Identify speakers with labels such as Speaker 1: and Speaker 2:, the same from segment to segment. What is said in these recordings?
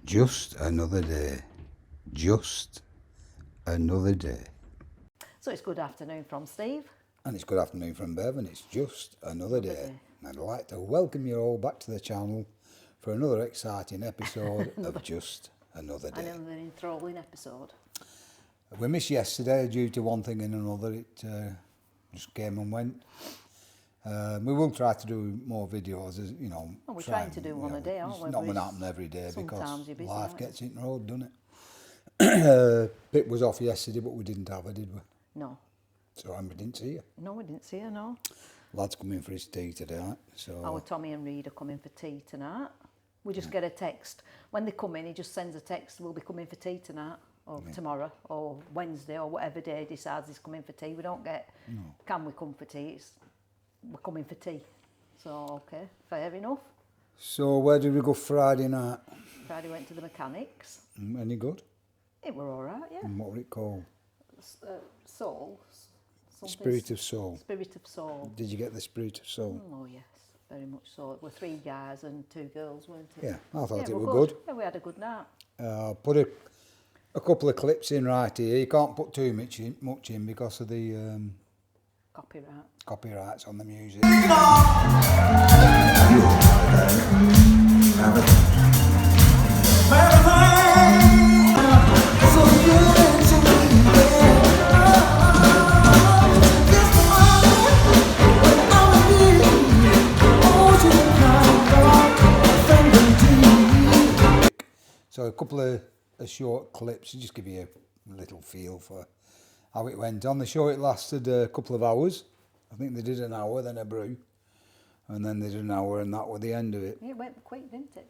Speaker 1: Just another day. Just another day.
Speaker 2: So it's good afternoon from Steve.
Speaker 1: And it's good afternoon from Bev, and it's just another day. And I'd like to welcome you all back to the channel for another exciting episode of Just Another Day.
Speaker 2: Another enthralling episode.
Speaker 1: We missed yesterday due to one thing and another. It just came and went. We will try to do more videos, as you know.
Speaker 2: Well, we're trying to do one a day, aren't we?
Speaker 1: It's not going to happen every day
Speaker 2: Sometimes
Speaker 1: because
Speaker 2: busy,
Speaker 1: life gets in the road, doesn't it? Pip was off yesterday, but we didn't have her, did we?
Speaker 2: No.
Speaker 1: So we didn't see her.
Speaker 2: No, we didn't see her, no.
Speaker 1: Lad's coming for his tea today, so...
Speaker 2: Our Tommy and Reed are coming for tea tonight. We just get a text. When they come in, he just sends a text, we'll be coming for tea tonight, or tomorrow, or Wednesday, or whatever day he decides he's coming for tea. We don't get, can we come for tea? It's, we're coming for tea. So, okay, fair enough.
Speaker 1: So where did we go Friday night?
Speaker 2: Friday went to the mechanics.
Speaker 1: Any good?
Speaker 2: It were all right, yeah.
Speaker 1: And what were it called?
Speaker 2: Soul.
Speaker 1: Spirit of Soul.
Speaker 2: Spirit of Soul.
Speaker 1: Did you get the Spirit of Soul?
Speaker 2: Oh, yes, very much so. It were 3 guys and 2 girls, weren't it?
Speaker 1: Yeah, I thought it
Speaker 2: were
Speaker 1: were good.
Speaker 2: Yeah, we had a good night.
Speaker 1: Put a couple of clips in right here. You can't put too much in because of the copyrights on the music. So a couple of short clips to just give you a little feel for how it went on. The show, it lasted a couple of hours. I think they did an hour, then a brew, and then they did an hour, and that was the end of it.
Speaker 2: Yeah, it went quick, didn't it?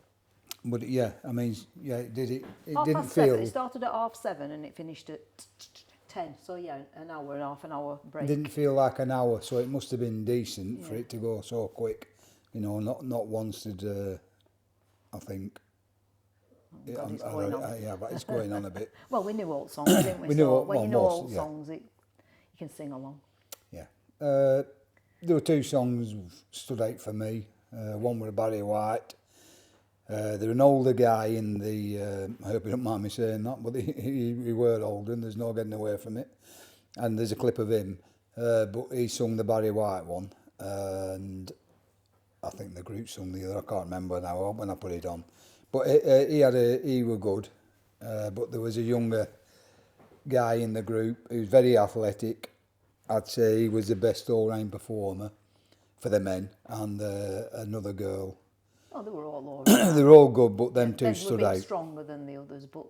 Speaker 1: But yeah, I mean, yeah, it did. It
Speaker 2: Half
Speaker 1: didn't
Speaker 2: past
Speaker 1: feel.
Speaker 2: 7. It started at 7:30 and it finished at 10. So yeah, an hour and half an hour break.
Speaker 1: Didn't feel like an hour, so it must have been decent for it to go so quick. You know, not once did I think.
Speaker 2: God, it's going on.
Speaker 1: Yeah, but it's going on a bit.
Speaker 2: Well, we knew old songs, didn't we?
Speaker 1: We knew
Speaker 2: so
Speaker 1: old-
Speaker 2: when
Speaker 1: well,
Speaker 2: you know
Speaker 1: most,
Speaker 2: old
Speaker 1: yeah.
Speaker 2: songs, you can sing along.
Speaker 1: Yeah. There were 2 songs stood out for me. One was Barry White. There was an older guy in the, I hope you don't mind me saying that, but he were older and there's no getting away from it. And there's a clip of him, but he sung the Barry White one, and I think the group sung the other, I can't remember now when I put it on. But he were good, but there was a younger guy in the group who was very athletic. I'd say he was the best all-round performer for the men, and another girl.
Speaker 2: Oh, they were all alright.
Speaker 1: They were all good, but them 2
Speaker 2: They
Speaker 1: stood
Speaker 2: were a
Speaker 1: out.
Speaker 2: bit stronger than the others, but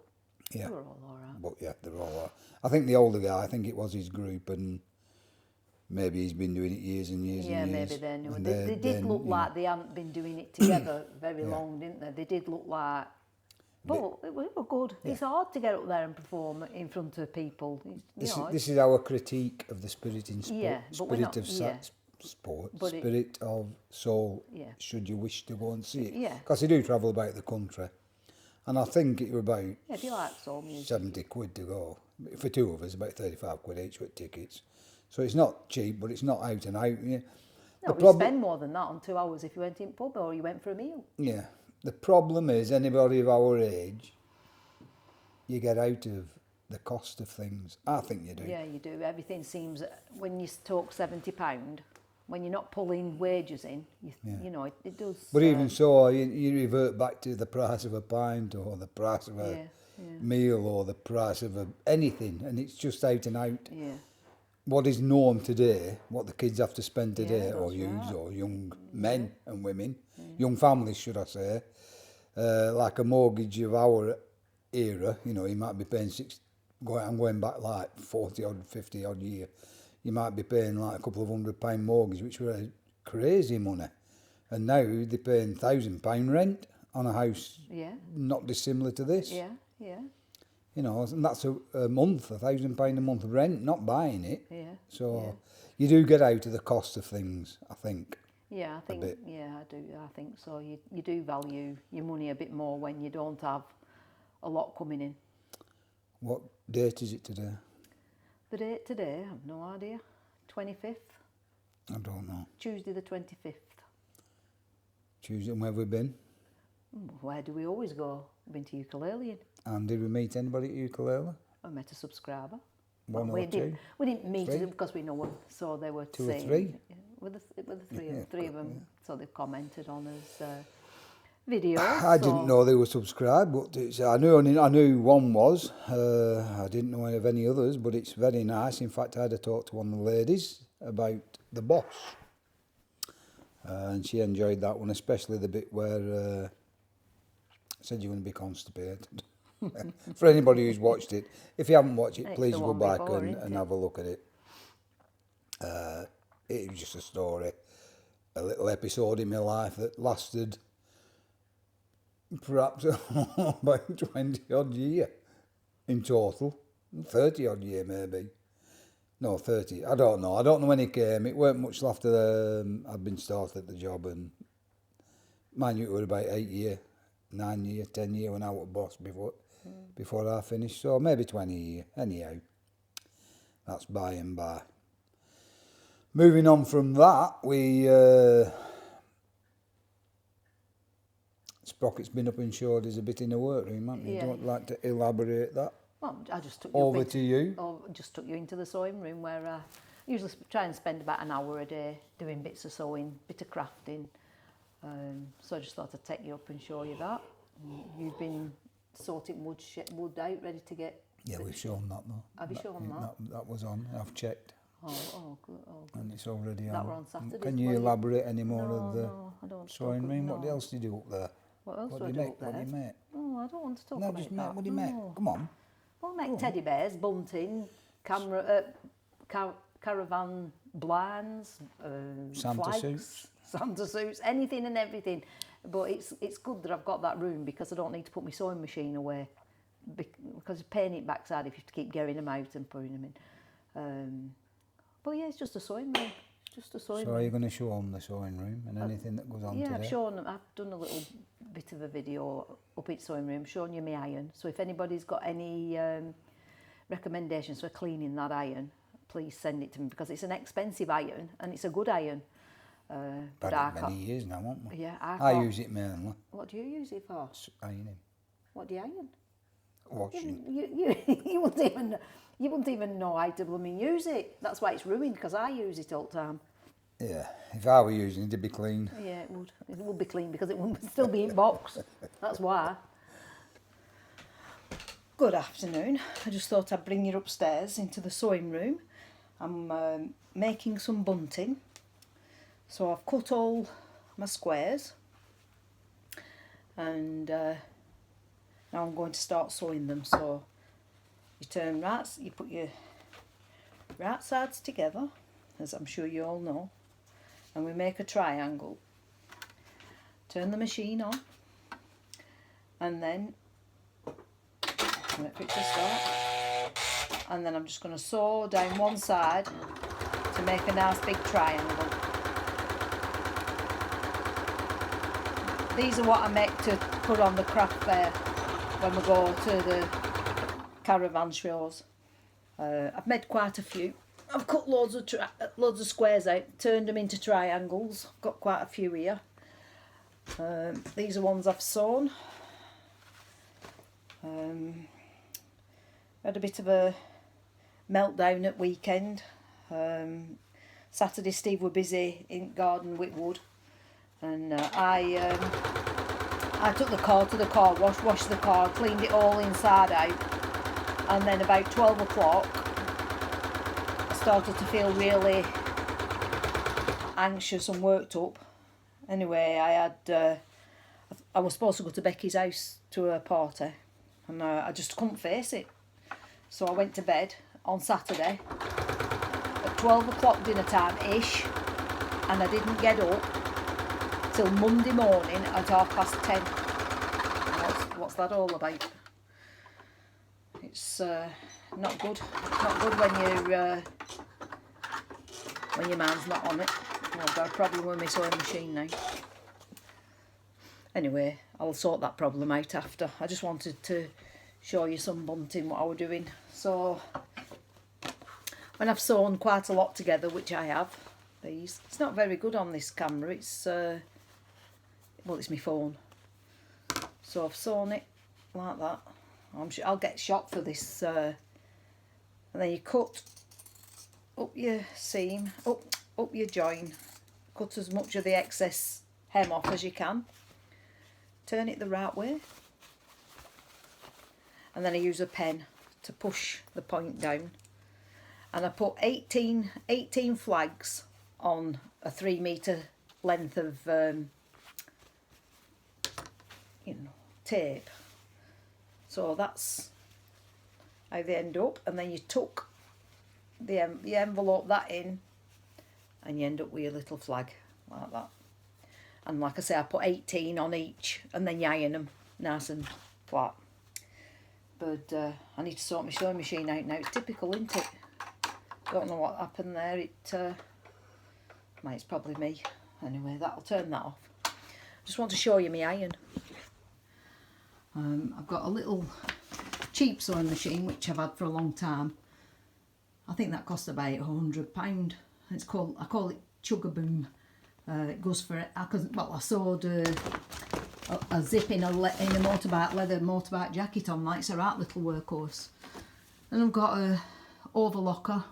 Speaker 1: Yeah.
Speaker 2: they were all alright.
Speaker 1: But yeah, they were all right. I think the older guy, I think it was his group, and maybe he's been doing it years and years
Speaker 2: Yeah,
Speaker 1: and years.
Speaker 2: maybe they knew.
Speaker 1: And
Speaker 2: They did look like they hadn't been doing it together very long, didn't they? They did look like... But it were good. Yeah. It's hard to get up there and perform in front of people.
Speaker 1: This is our critique of the spirit in sport.
Speaker 2: Yeah, but we're not,
Speaker 1: sport,
Speaker 2: but
Speaker 1: spirit of soul, should you wish to go and see it. Yeah. Because they do travel about the country. And I think it was about
Speaker 2: if you like soul music,
Speaker 1: 70 quid to go. For 2 of us, about 35 quid each with tickets. So it's not cheap, but it's not out and out. Yeah.
Speaker 2: No, you spend more than that on 2 hours if you went in pub or you went for a meal.
Speaker 1: Yeah. The problem is, anybody of our age, you get out of the cost of things. I think you do.
Speaker 2: Yeah, you do. Everything seems, when you talk £70, when you're not pulling wages in, you know, it does...
Speaker 1: But even so, you revert back to the price of a pint or the price of a meal or the price of anything, and it's just out and out.
Speaker 2: Yeah.
Speaker 1: What is norm today, what the kids have to spend today, or youths, or young men and women, young families, should I say, like a mortgage of our era, you know, you might be paying I'm going back like 40 odd, 50 odd year, you might be paying like a couple of £100 mortgage, which were crazy money. And now they're paying £1,000 rent on a house not dissimilar to this.
Speaker 2: Yeah, yeah.
Speaker 1: You know, and that's a month, £1,000 a month rent, not buying it.
Speaker 2: Yeah.
Speaker 1: So you do get out of the cost of things, I think.
Speaker 2: Yeah, I think. Yeah, I do. I think so. You do value your money a bit more when you don't have a lot coming in.
Speaker 1: What date is it today?
Speaker 2: The date today, I have no idea. 25th.
Speaker 1: I don't know.
Speaker 2: Tuesday the 25th.
Speaker 1: Tuesday, and where have we been?
Speaker 2: Where do we always go? We've been to ukulele.
Speaker 1: And did we meet anybody at ukulele?
Speaker 2: I met a subscriber.
Speaker 1: One
Speaker 2: we
Speaker 1: or two?
Speaker 2: We didn't meet
Speaker 1: Three?
Speaker 2: them because we know them, so they were
Speaker 1: Two or
Speaker 2: saying,
Speaker 1: three?
Speaker 2: Yeah, with the three,
Speaker 1: Yeah,
Speaker 2: three of them. So they've commented on his video.
Speaker 1: I didn't know they were subscribed, but I knew one was. I didn't know of any others, but it's very nice. In fact, I had a talk to one of the ladies about the boss, and she enjoyed that one, especially the bit where said you're going to be constipated. For anybody who's watched it, if you haven't watched it,
Speaker 2: It's
Speaker 1: please
Speaker 2: the
Speaker 1: go
Speaker 2: one
Speaker 1: back
Speaker 2: before,
Speaker 1: and
Speaker 2: isn't it?
Speaker 1: have a look at it. It was just a story, a little episode in my life that lasted perhaps about 20 odd year in total, 30 odd year maybe. No, 30, I don't know when he came. It weren't much after I'd been started at the job, and mind you, it was about 8 year, 9 year, 10 year when I was boss before I finished, so maybe 20 year. Anyhow, that's by and by. Moving on from that, Sprocket's been up and showed us a bit in the workroom, haven't you?
Speaker 2: Yeah.
Speaker 1: Don't like to elaborate that?
Speaker 2: Well, I just took you
Speaker 1: Over to you.
Speaker 2: Just took you into the sewing room where I usually try and spend about an hour a day doing bits of sewing, bit of crafting. So I just thought I'd take you up and show you that. You've been sorting wood out, ready to get.
Speaker 1: Yeah, we've shown that though.
Speaker 2: Have you shown that?
Speaker 1: That was on. I've checked.
Speaker 2: Oh, good.
Speaker 1: And it's already
Speaker 2: That
Speaker 1: on.
Speaker 2: were on Saturday.
Speaker 1: Can you elaborate any more
Speaker 2: No,
Speaker 1: of the
Speaker 2: no, I don't want to
Speaker 1: sewing
Speaker 2: talk
Speaker 1: room?
Speaker 2: about-
Speaker 1: What else do you do up there?
Speaker 2: What else
Speaker 1: What
Speaker 2: do I
Speaker 1: do
Speaker 2: do
Speaker 1: you make?
Speaker 2: up there?
Speaker 1: What do you make?
Speaker 2: No, I don't want to talk
Speaker 1: No,
Speaker 2: about
Speaker 1: just
Speaker 2: that.
Speaker 1: make. What do you make?
Speaker 2: No.
Speaker 1: Come on.
Speaker 2: Well, I make teddy bears, bunting, caravan blinds,
Speaker 1: Santa
Speaker 2: flags,
Speaker 1: suits.
Speaker 2: Santa suits, anything and everything. But it's good that I've got that room because I don't need to put my sewing machine away because it's a pain in the backside if you have to keep getting them out and putting them in. But yeah, it's just a sewing room. Just a sewing
Speaker 1: So
Speaker 2: room.
Speaker 1: are you going to show them the sewing room and anything that goes on
Speaker 2: Yeah,
Speaker 1: today?
Speaker 2: I've shown them. I've done a little bit of a video up at sewing room showing you my iron. So if anybody's got any recommendations for cleaning that iron, please send it to me because it's an expensive iron and it's a good iron. But I
Speaker 1: Had it many
Speaker 2: can't.
Speaker 1: years now, haven't we?
Speaker 2: Yeah,
Speaker 1: I use it mainly.
Speaker 2: What do you use it for?
Speaker 1: Ironing.
Speaker 2: What do you iron?
Speaker 1: Washing.
Speaker 2: You wouldn't even know how to blooming use it. That's why it's ruined because I use it all the time.
Speaker 1: Yeah, if I were using it, it'd be clean.
Speaker 2: Yeah, it would. It would be clean because it would still be in box. That's why. Good afternoon. I just thought I'd bring you upstairs into the sewing room. I'm making some bunting. So I've cut all my squares and now I'm going to start sewing them. So you put your right sides together, as I'm sure you all know, and we make a triangle. Turn the machine on and then wait for it to start, and then I'm just going to sew down one side to make a nice big triangle. These are what I make to put on the craft fair when we go to the caravan shows. I've made quite a few. I've cut loads of squares out, turned them into triangles. Got quite a few here. These are ones I've sewn. Had a bit of a meltdown at weekend. Saturday Steve were busy in garden with wood, and I took the car to the car wash, washed the car, cleaned it all inside out, and then about 12 o'clock I started to feel really anxious and worked up. Anyway, I was supposed to go to Becky's house to a party, and I just couldn't face it. So I went to bed on Saturday at 12 o'clock dinner time-ish, and I didn't get up till Monday morning at 10:30. What's that all about? It's not good. Not good when your mind's not on it. Well, I've got a problem with my sewing machine now. Anyway, I'll sort that problem out after. I just wanted to show you some bunting, what I was doing. So, when I've sewn quite a lot together, which I have, it's not very good on this camera. It's, well, it's my phone. So I've sewn it like that. I'm sure I'll get shot for this. And then you cut up your seam, up your join. Cut as much of the excess hem off as you can. Turn it the right way. And then I use a pen to push the point down. And I put 18 flags on a 3 metre length of tape. So that's how they end up, and then you tuck the envelope that in, and you end up with your little flag like that. And like I say, I put 18 on each, and then you iron them nice and flat. But I need to sort my sewing machine out now. It's typical, isn't it? Don't know what happened there. It's probably me. Anyway, that'll turn that off. Just want to show you my iron. I've got a little cheap sewing machine which I've had for a long time. I think that cost about £100. I call it Chugaboom. It goes for it. I sewed a zip in a leather motorbike jacket on. Like, it's a right little workhorse. And I've got a overlocker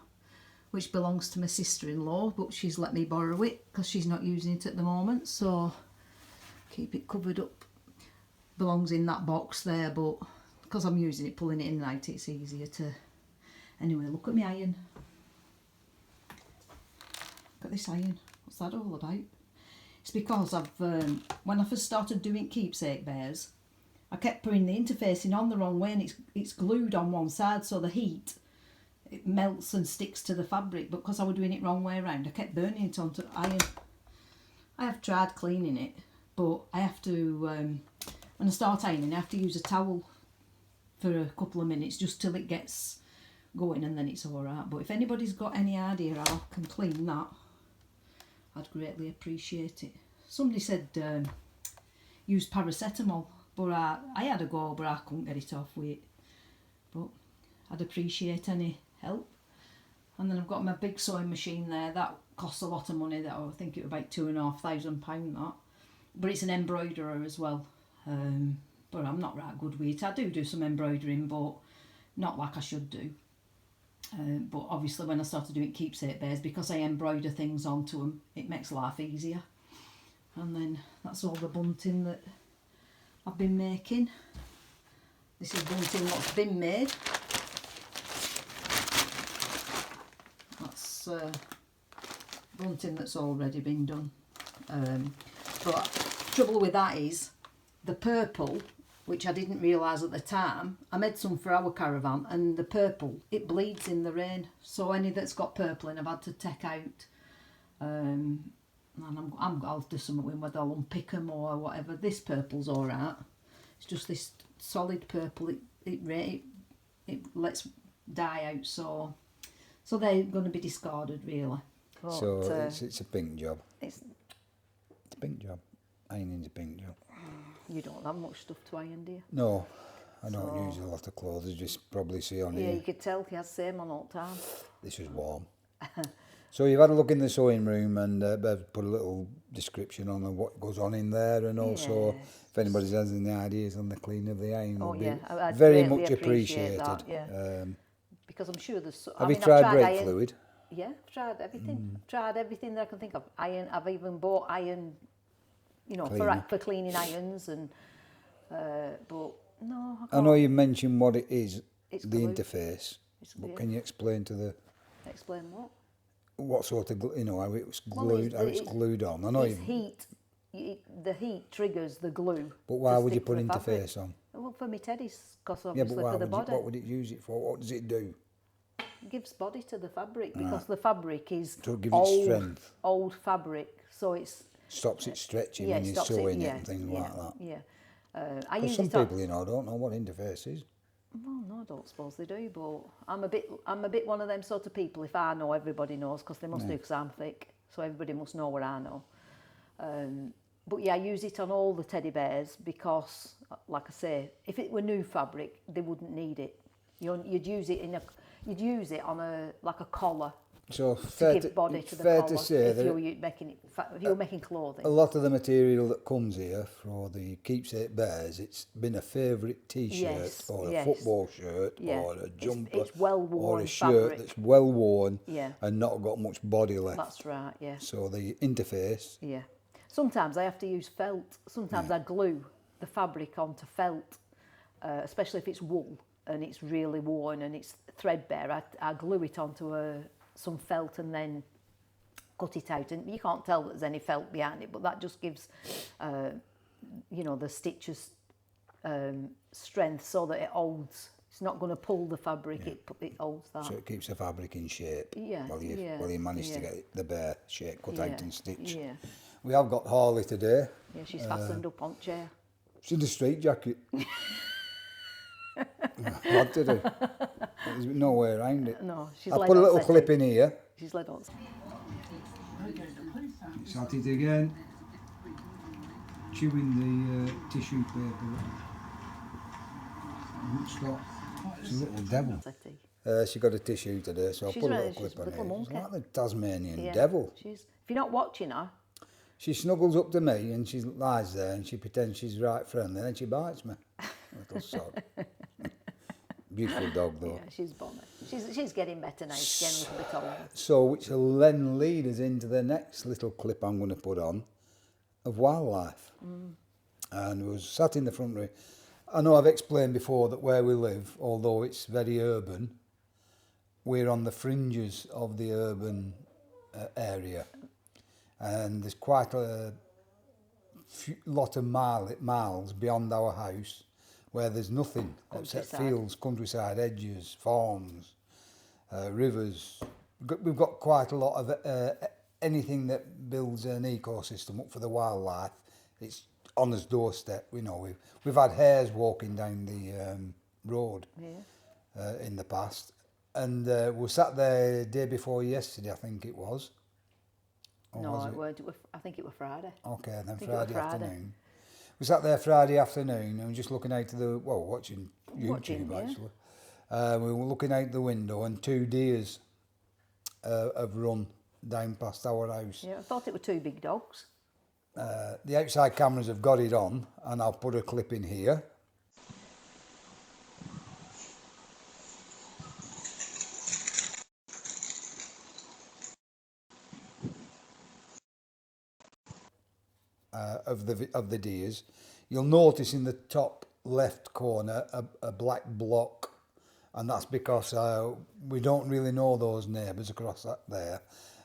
Speaker 2: which belongs to my sister-in-law, but she's let me borrow it because she's not using it at the moment, so keep it covered up. Belongs in that box there, but because I'm using it, pulling it in and out, it's easier to... Anyway, look at my iron. Look at this iron. What's that all about? It's because when I first started doing keepsake bears, I kept putting the interfacing on the wrong way, and it's glued on one side, so the heat, it melts and sticks to the fabric, but because I was doing it wrong way around, I kept burning it onto iron. I have tried cleaning it, but I have to, when I start ironing, I have to use a towel for a couple of minutes just till it gets going, and then it's alright. But if anybody's got any idea how I can clean that, I'd greatly appreciate it. Somebody said use paracetamol, but I had a go, but I couldn't get it off with it. But I'd appreciate any help. And then I've got my big sewing machine there. That costs a lot of money. That I think it was about £2,500. That, but it's an embroiderer as well. But I'm not right good with it. I do some embroidering, but not like I should do. But obviously when I started doing keepsake bears, because I embroider things onto them, it makes life easier. And then that's all the bunting that I've been making. This is bunting what's been made. That's bunting that's already been done. But trouble with that is the purple, which I didn't realise at the time. I made some for our caravan, and the purple, it bleeds in the rain. So any that's got purple in, I've had to take out. And I'll do something with whether I'll unpick them or whatever. This purple's alright. It's just this solid purple. It lets dye out, so they're going to be discarded really. But,
Speaker 1: so it's a pink job. It's a pink job. Ironing's a pink job.
Speaker 2: You don't have much stuff to iron, do you?
Speaker 1: No, I don't use a lot of clothes. You just probably see on here.
Speaker 2: Yeah, you could tell he has the same on all the time.
Speaker 1: This is warm. So you've had a look in the sewing room, and put a little description on what goes on in there, and also if anybody has any ideas on the cleaning of the iron, would be very much appreciated.
Speaker 2: That, yeah. Because I'm sure there's...
Speaker 1: Have you tried brake fluid?
Speaker 2: Yeah, I've tried everything. I've tried everything that I can think of. Iron. I've even bought iron, for cleaning irons, and but no, I
Speaker 1: know you mentioned what it is,
Speaker 2: it's
Speaker 1: the
Speaker 2: glue.
Speaker 1: interface, but can you explain to the...
Speaker 2: Explain what?
Speaker 1: What sort of, how it's glued, how it's glued on? I know
Speaker 2: it's heat. The heat triggers the glue.
Speaker 1: But why would you put interface on?
Speaker 2: Well, for me teddies, because obviously for the body.
Speaker 1: What would it use it for? What does it do?
Speaker 2: It gives body to the fabric, because the fabric is
Speaker 1: to give it strength.
Speaker 2: Old fabric, so it's...
Speaker 1: Stops it stretching when you're sewing it and things like that.
Speaker 2: Yeah.
Speaker 1: Because some people, don't know what interface is.
Speaker 2: Well, no, I don't suppose they do, but I'm a bit one of them sort of people. If I know, everybody knows, because they must do, because I'm thick, so everybody must know what I know. But yeah, I use it on all the teddy bears because, like I say, if it were new fabric, they wouldn't need it. You'd use it on a collar
Speaker 1: So
Speaker 2: to give body to the
Speaker 1: fair
Speaker 2: collar
Speaker 1: to say
Speaker 2: if
Speaker 1: that
Speaker 2: you're making clothing.
Speaker 1: a lot of the material that comes here for the keepsake bears, it's been a favourite T-shirt
Speaker 2: Yes,
Speaker 1: or a
Speaker 2: yes.
Speaker 1: football shirt
Speaker 2: Yeah.
Speaker 1: or a jumper
Speaker 2: It's well
Speaker 1: or
Speaker 2: worn
Speaker 1: a shirt
Speaker 2: fabric.
Speaker 1: that's well worn
Speaker 2: Yeah.
Speaker 1: and not got much body left.
Speaker 2: That's right, yeah.
Speaker 1: So the interface,
Speaker 2: Yeah. Sometimes I have to use felt. Sometimes I glue the fabric onto felt, especially if it's wool and it's really worn and it's threadbare. I glue it onto some felt and then cut it out. And you can't tell that there's any felt behind it, but that just gives, the stitches strength so that it holds. It's not going to pull the fabric, it holds that.
Speaker 1: so it keeps the fabric in shape
Speaker 2: Yeah,
Speaker 1: while you manage to get the bear shape cut out and stitched.
Speaker 2: Yeah.
Speaker 1: We have got Harley today.
Speaker 2: Yeah, she's fastened up on chair.
Speaker 1: She's in a straight jacket. What to do? There's no way around it.
Speaker 2: No, she's
Speaker 1: I'll
Speaker 2: led
Speaker 1: put a
Speaker 2: on
Speaker 1: little
Speaker 2: settee.
Speaker 1: clip in here.
Speaker 2: She's led on.
Speaker 1: It's at it again. Chewing the tissue paper. Won't stop. It's a little devil.
Speaker 2: Settee.
Speaker 1: She got a tissue today, so I'll
Speaker 2: She's
Speaker 1: put a
Speaker 2: right,
Speaker 1: little
Speaker 2: she's
Speaker 1: clip
Speaker 2: a
Speaker 1: on
Speaker 2: little
Speaker 1: it. She's
Speaker 2: monkey.
Speaker 1: like the Tasmanian
Speaker 2: Yeah,
Speaker 1: devil.
Speaker 2: if you're not watching her,
Speaker 1: She snuggles up to me and she lies there and she pretends she's right friendly and then she bites me. Little sod. Beautiful dog though.
Speaker 2: yeah, she's bonny. She's getting better now. She's getting a little bit older.
Speaker 1: So which will then lead us into the next little clip I'm going to put on of wildlife. And we was sat in the front room. I know I've explained before that where we live, although it's very urban, we're on the fringes of the urban area. And there's quite a lot of miles beyond our house where there's nothing except fields, countryside, edges, farms, rivers. We've got quite a lot of anything that builds an ecosystem up for the wildlife. It's on us doorstep. We've had hares walking down the road in the past, and we sat there day before yesterday, I think it was.
Speaker 2: No, I think it was Friday.
Speaker 1: Okay, then Friday afternoon. We sat there Friday afternoon and just looking out to watching YouTube actually. We were looking out the window and 2 deers have run down past our house.
Speaker 2: Yeah, I thought it were 2 big dogs.
Speaker 1: The outside cameras have got it on and I'll put a clip in here. Of the deers. You'll notice in the top left corner a black block, and that's because we don't really know those neighbours across that there,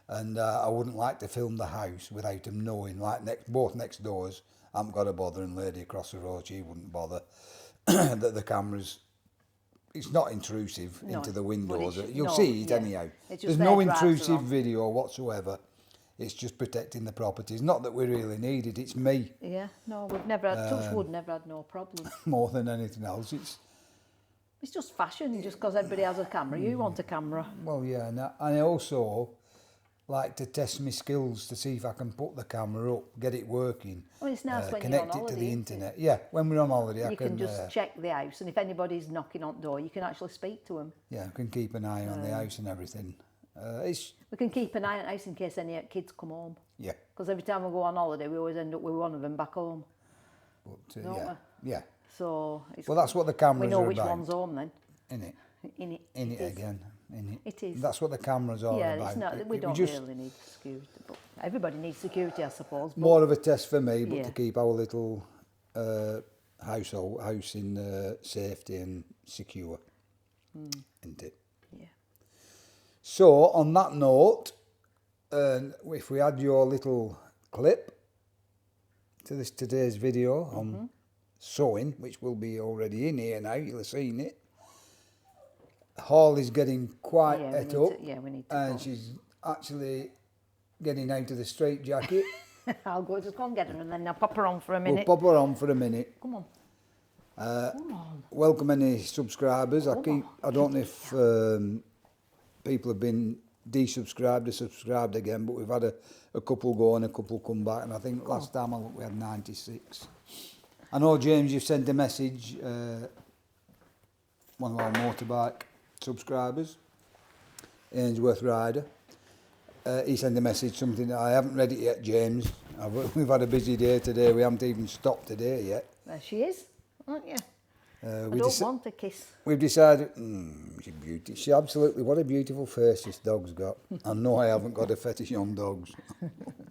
Speaker 1: and I wouldn't like to film the house without them knowing, like both next doors. I haven't got to bother, and lady across the road, she wouldn't bother, that the cameras, it's not intrusive into the windows. You'll see it anyhow. There's no intrusive video whatsoever. It's just protecting the properties. Not that we really need it, it's me.
Speaker 2: Yeah, no, we've never had, touch wood, never had no problem.
Speaker 1: More than anything else.
Speaker 2: It's just fashion, just because everybody has a camera. You want a camera.
Speaker 1: Well, yeah, and I also like to test my skills to see if I can put the camera up, get it working.
Speaker 2: Well, it's nice when
Speaker 1: connect
Speaker 2: you're on holiday,
Speaker 1: it to the
Speaker 2: isn't
Speaker 1: internet.
Speaker 2: it?
Speaker 1: Yeah, when we're on holiday,
Speaker 2: you can just check the house, and if anybody's knocking on the door, you can actually speak to them.
Speaker 1: Yeah, I can keep an eye on the house and everything.
Speaker 2: We can keep an eye on the house in case any kids come home.
Speaker 1: Yeah.
Speaker 2: Because every time we go on holiday, we always end up with one of them back home.
Speaker 1: But,
Speaker 2: don't we?
Speaker 1: Yeah.
Speaker 2: So
Speaker 1: Well, that's what the cameras
Speaker 2: we know
Speaker 1: are
Speaker 2: which
Speaker 1: about.
Speaker 2: one's home then.
Speaker 1: Innit?
Speaker 2: In it.
Speaker 1: In it again. In it.
Speaker 2: It is.
Speaker 1: That's what the cameras are
Speaker 2: Yeah,
Speaker 1: about.
Speaker 2: it's not. We don't really need security, but everybody needs security, I suppose. But
Speaker 1: More of a test for me, but to keep our little house in safety and secure, isn't it?
Speaker 2: Yeah.
Speaker 1: So, on that note, if we add your little clip to today's video on sewing, which will be already in here now, you'll have seen it. Harley's getting quite het up,
Speaker 2: we need to
Speaker 1: and
Speaker 2: go.
Speaker 1: she's actually getting out of the straight jacket.
Speaker 2: I'll just go and get her and then I'll pop her on for a
Speaker 1: We'll
Speaker 2: minute.
Speaker 1: pop her on for a minute.
Speaker 2: Come on. Come on.
Speaker 1: Welcome any subscribers. I don't know if people have been desubscribed or subscribed again, but we've had a couple go and a couple come back, and I think last time I looked we had 96. I know, James, you've sent a message, one of our motorbike subscribers, Ainsworth Rider. he sent a message, something, I haven't read it yet, James. We've had a busy day today, we haven't even stopped today yet.
Speaker 2: There she is, aren't you? I
Speaker 1: We
Speaker 2: don't want a kiss.
Speaker 1: We've decided, she's beautiful. She absolutely, what a beautiful face this dog's got. I know I haven't got a fetish on dogs.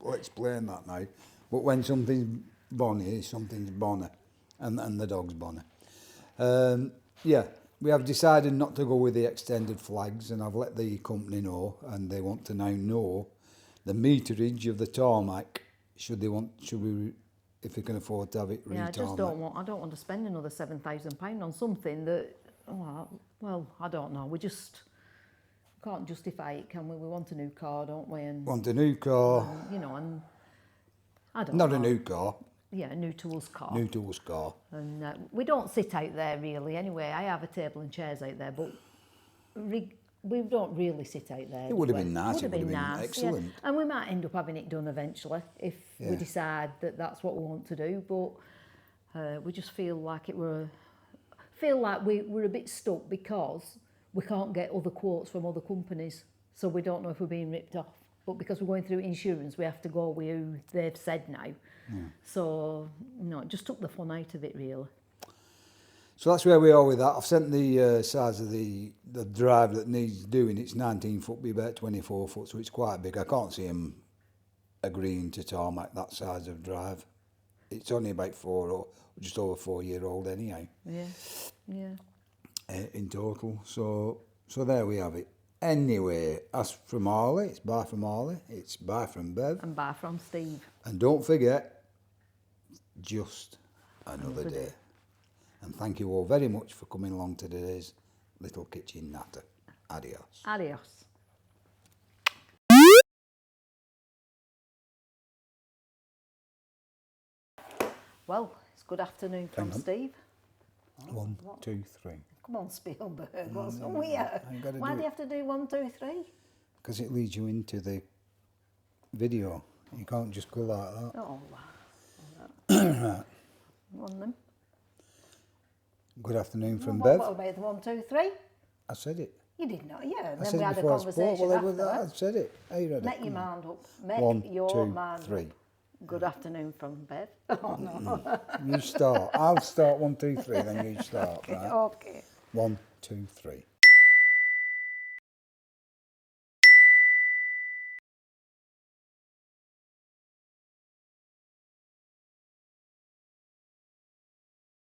Speaker 1: I'll explain that now. But when something's bonny, something's bonner. And the dog's bonner. Yeah, we have decided not to go with the extended flags, and I've let the company know, and they want to now know the meterage of the tarmac. Should we, if we can afford to have it
Speaker 2: Yeah,
Speaker 1: re-tarmac.
Speaker 2: I don't want to spend another £7,000 on something that, well, I don't know. We just can't justify it, can we? We want a new car, don't we? And
Speaker 1: Want a new car.
Speaker 2: you know, and I don't know.
Speaker 1: Not a new car.
Speaker 2: Yeah, a new to us car.
Speaker 1: New to us car.
Speaker 2: And we don't sit out there really. Anyway, I have a table and chairs out there, but we don't really sit out there.
Speaker 1: It would have been nice.
Speaker 2: It would have been
Speaker 1: nice, excellent.
Speaker 2: Yeah. And we might end up having it done eventually if we decide that that's what we want to do. But we just feel like we're a bit stuck because we can't get other quotes from other companies, so we don't know if we're being ripped off. But because we're going through insurance, we have to go with who they've said now. Yeah. So no, it just took the fun out of it really.
Speaker 1: So that's where we are with that. I've sent the size of the drive that needs doing. It's 19 foot, be about 24 foot, so it's quite big. I can't see him agreeing to tarmac that size of drive. It's only about just over 4 year old anyhow. Yeah. In total. So there we have it. Anyway, as from Harley, it's bye from Harley. It's bye from Bev.
Speaker 2: And bye from Steve.
Speaker 1: And don't forget, just another day. And thank you all very much for coming along to today's little kitchen natter. Adios.
Speaker 2: Adios. Well, it's good afternoon from Steve.
Speaker 1: 1, 2, 3.
Speaker 2: Come on, Spielberg. What's wrong with you? Why do you have to do 1, 2, 3?
Speaker 1: Because it leads you into the video. You can't just go like that.
Speaker 2: Oh,
Speaker 1: Right.
Speaker 2: One them.
Speaker 1: Good afternoon from Bev.
Speaker 2: What about the 1, 2, 3?
Speaker 1: I said it.
Speaker 2: You did not, yeah.
Speaker 1: I
Speaker 2: Then
Speaker 1: said
Speaker 2: we
Speaker 1: it
Speaker 2: had a
Speaker 1: before I
Speaker 2: conversation
Speaker 1: spoke. Well,
Speaker 2: after.
Speaker 1: I said it. Are you ready?
Speaker 2: Make your mind up. Make
Speaker 1: 1,
Speaker 2: your
Speaker 1: 2,
Speaker 2: mind
Speaker 1: 3.
Speaker 2: up. Good afternoon from Bev. Oh, no.
Speaker 1: You start. I'll start 1, 2, 3, then you start. Right?
Speaker 2: Okay.
Speaker 1: 1, 2, 3.